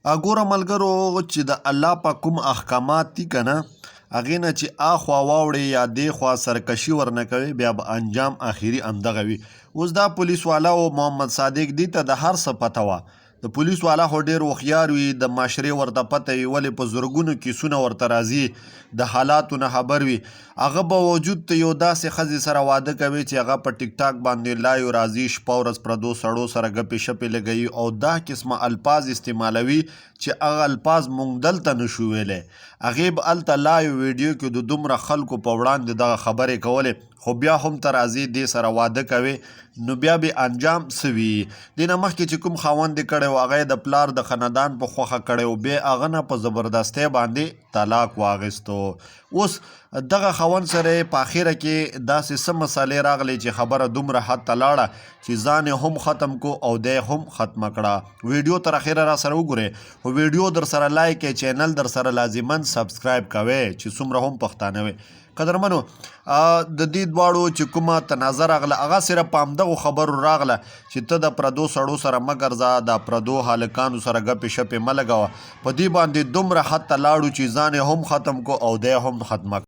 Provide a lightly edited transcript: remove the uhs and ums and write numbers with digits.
ګوره ملګرو چې د الله پاک کوم احکامات دي که نه هغې نه چې اخوا واوړې یا دې خوا سرکشي ورنه کوي بیا به انجام آخري همدغه وي. اوس دا پولیس والا او محمد صادق دي ته د هر څه پته وه. د پولیس والا خو ډېر هوښیار وي، د معاشرې ورته پته وي ولې په زرګونو کیسونه ورته راځي، د حالاتو نه خبر وي. هغه باوجود ته یو داسې ښځې سره واده کوي چې هغه په ټیک ټاک باندې لایو راځي، شپه ورځ پردو سړو سره ګپې شپې لګوي او دا قسمه الفاظ استعمالوي چې هغه الفاظ موږ دلته نشو ویلی. هغې به هلته لایو ویډیو کې د دومره خلکو په وړاندې دغه خبرې کولې، خو بیا هم ته راځي دې سره واده کوي نو بیا به انجام څه وي. دې نه مخکې چې کوم خاوند یې کړی و هغه یې د پلار د خاندان په خوښه کړی و، بیا هغه نه په زبردستۍ باندې طلاق واخیستو. اوس دغه خاوند سره یې په اخره کې داسې څه مسالې راغلې چې خبره دومره حد ته لاړه چې ځان یې هم ختم کو او دی هم ختمه کړه. ویډیو تر اخره را سره وګورئ، خو ویډیو در سره لایک کړئ، چینل در سره لازماً سبسکرایب کوئ چې څومره هم پښتانه وي. قدرمنو د دې دواړو چې کومه تنازع راغله هغه صرف په همدغو خبرو راغله چې ته د پردو سړو سره مه ګرځه، د پردو هلکانو سره ګپې شپې مه لګوه. په دې باندې دومره حد ته لاړو چې ځان یې هم ختم کو او دی هم ختمه